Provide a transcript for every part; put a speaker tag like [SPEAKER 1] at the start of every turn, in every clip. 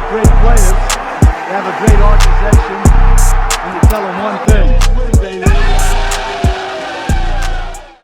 [SPEAKER 1] great players, they have a great organization, and you tell them one thing.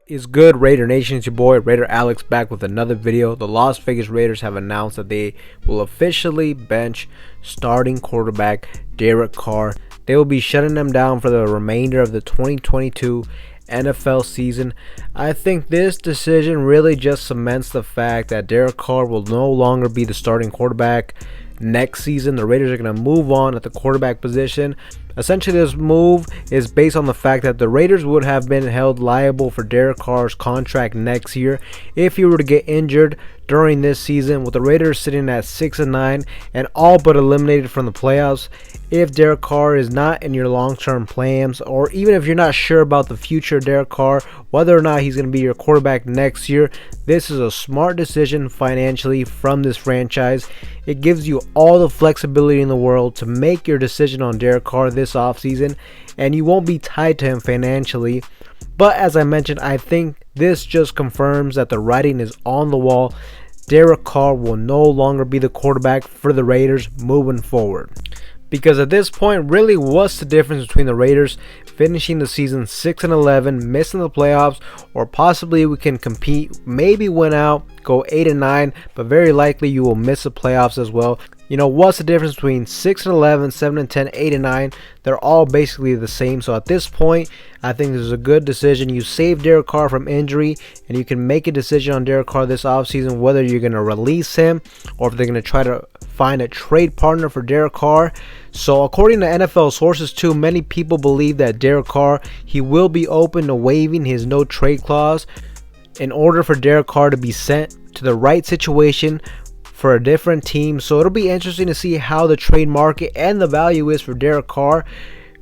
[SPEAKER 2] It's good, Raider Nation. It's your boy Raider Alex back with another video. The Las Vegas Raiders have announced that they will officially bench starting quarterback Derek Carr. They will be shutting him down for the remainder of the 2022 NFL season. I think this decision really just cements the fact that Derek Carr will no longer be the starting quarterback next season. The Raiders are going to move on at the quarterback position. Essentially, this move is based on the fact that the Raiders would have been held liable for Derek Carr's contract next year if he were to get injured during this season, with the Raiders sitting at 6-9 and all but eliminated from the playoffs. If Derek Carr is not in your long-term plans, or even if you're not sure about the future of Derek Carr, whether or not he's going to be your quarterback next year, this is a smart decision financially from this franchise. It gives you all the flexibility in the world to make your decision on Derek Carr this offseason, and you won't be tied to him financially. But as I mentioned, I think this just confirms that the writing is on the wall. Derek Carr will no longer be the quarterback for the Raiders moving forward. Because at this point, really, what's the difference between the Raiders finishing the season 6-11, missing the playoffs, or possibly we can compete, maybe win out, go 8-9, but very likely you will miss the playoffs as well. You know, what's the difference between 6-11, 7-10, 8-9? They're all basically the same. So at this point, I think this is a good decision. You save Derek Carr from injury, and you can make a decision on Derek Carr this offseason, whether you're going to release him or if they're going to try to find a trade partner for Derek Carr. So according to NFL sources too, many people believe that Derek Carr, he will be open to waiving his no trade clause in order for Derek Carr to be sent to the right situation for a different team. So it'll be interesting to see how the trade market and the value is for Derek Carr.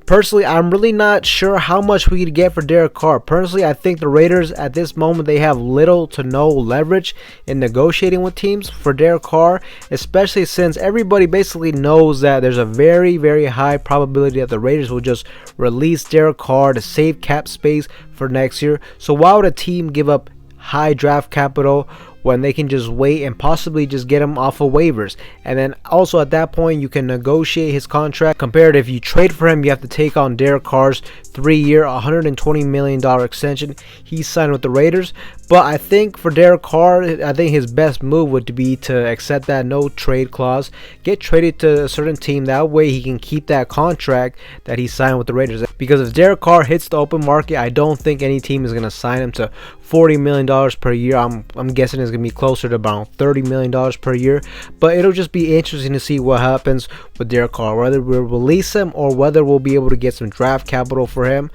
[SPEAKER 2] Personally, I'm really not sure how much we could get for Derek Carr. Personally, I think the Raiders at this moment, they have little to no leverage in negotiating with teams for Derek Carr, especially since everybody basically knows that there's a very, very high probability that the Raiders will just release Derek Carr to save cap space for next year. So why would a team give up high draft capital when they can just wait and possibly just get him off of waivers? And then also at that point, you can negotiate his contract. Compared, if you trade for him, you have to take on Derek Carr's 3-year, $120 million extension he signed with the Raiders. But I think for Derek Carr, I think his best move would be to accept that no trade clause, get traded to a certain team. That way he can keep that contract that he signed with the Raiders. Because if Derek Carr hits the open market, I don't think any team is going to sign him to $40 million per year. I'm guessing it's going to be closer to about $30 million per year. But it'll just be interesting to see what happens with Derek Carr, whether we'll release him or whether we'll be able to get some draft capital for him.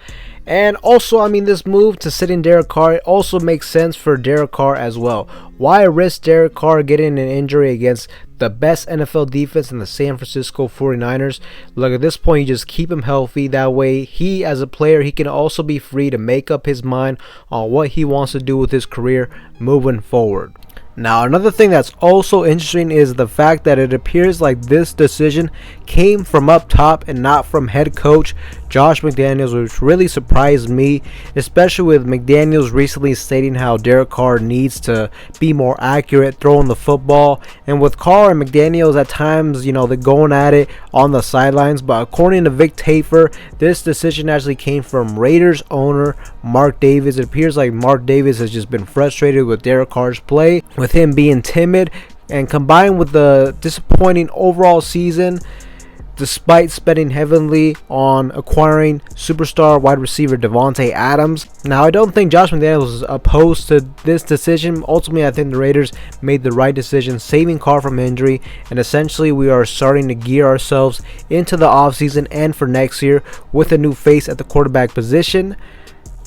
[SPEAKER 2] And also, I mean, this move to sit in Derek Carr also makes sense for Derek Carr as well. Why risk Derek Carr getting an injury against the best NFL defense in the San Francisco 49ers? Look, at this point, you just keep him healthy. That way, he as a player, he can also be free to make up his mind on what he wants to do with his career moving forward. Now, another thing that's also interesting is the fact that it appears like this decision came from up top and not from head coach Josh McDaniels, which really surprised me, especially with McDaniels recently stating how Derek Carr needs to be more accurate throwing the football. And with Carr and McDaniels, at times, you know, they're going at it on the sidelines. But according to Vic Tafur, this decision actually came from Raiders owner Mark Davis. It appears like Mark Davis has just been frustrated with Derek Carr's play, with him being timid, and combined with the disappointing overall season, despite spending heavily on acquiring superstar wide receiver Davante Adams. Now, I don't think Josh McDaniels is opposed to this decision. Ultimately, I think the Raiders made the right decision, saving Carr from injury, and essentially we are starting to gear ourselves into the offseason and for next year with a new face at the quarterback position.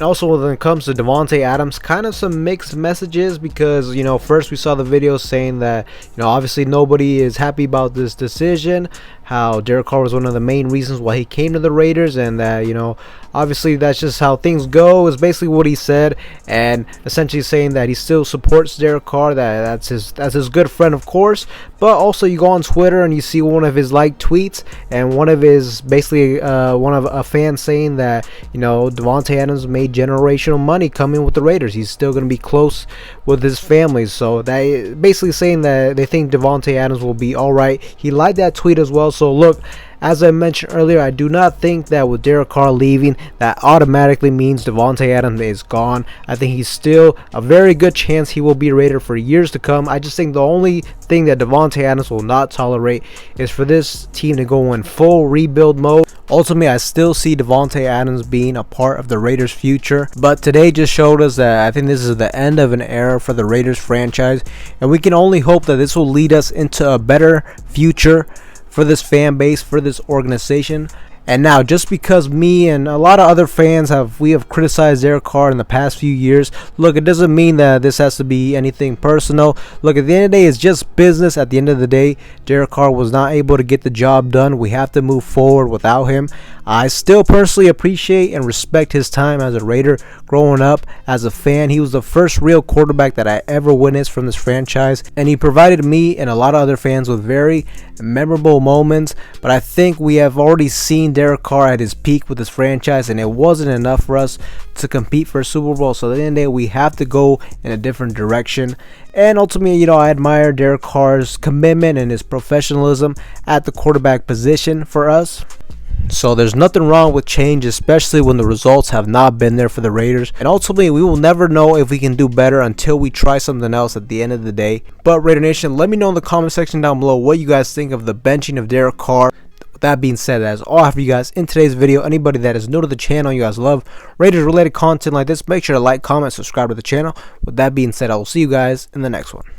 [SPEAKER 2] Also, when it comes to Davante Adams, kind of some mixed messages, because, you know, first we saw the video saying that, you know, obviously nobody is happy about this decision. how Derek Carr was one of the main reasons why he came to the Raiders, and that, you know, obviously that's just how things go, is basically what he said, and essentially saying that he still supports Derek Carr, that's his good friend, of course. But also you go on Twitter and you see one of his liked tweets, and one of his basically one of a fan saying that, you know, Davante Adams made generational money coming with the Raiders. He's still going to be close with his family. So that basically saying that they think Davante Adams will be all right. He liked that tweet as well. So look, as I mentioned earlier, I do not think that with Derek Carr leaving, that automatically means Davante Adams is gone. I think he's still a very good chance he will be a Raider for years to come. I just think the only thing that Davante Adams will not tolerate is for this team to go in full rebuild mode. Ultimately, I still see Davante Adams being a part of the Raiders' future, but today just showed us that I think this is the end of an era for the Raiders franchise, and we can only hope that this will lead us into a better future for this fan base, for this organization. And now, just because me and a lot of other fans have criticized Derek Carr in the past few years, look, it doesn't mean that this has to be anything personal. Look, at the end of the day, it's just business. At the end of the day, Derek Carr was not able to get the job done. We have to move forward without him. I still personally appreciate and respect his time as a Raider growing up as a fan. He was the first real quarterback that I ever witnessed from this franchise, and he provided me and a lot of other fans with very memorable moments. But I think we have already seen Derek Carr at his peak with this franchise, and it wasn't enough for us to compete for a Super Bowl. So at the end of the day, we have to go in a different direction. And ultimately, you know, I admire Derek Carr's commitment and his professionalism at the quarterback position for us. So there's nothing wrong with change, especially when the results have not been there for the Raiders. And ultimately, we will never know if we can do better until we try something else at the end of the day. But Raider Nation, let me know in the comment section down below what you guys think of the benching of Derek Carr. With that being said, that is all I have for you guys in today's video. Anybody that is new to the channel, you guys love Raiders related content like this, make sure to like, comment, subscribe to the channel. With that being said, I will see you guys in the next one.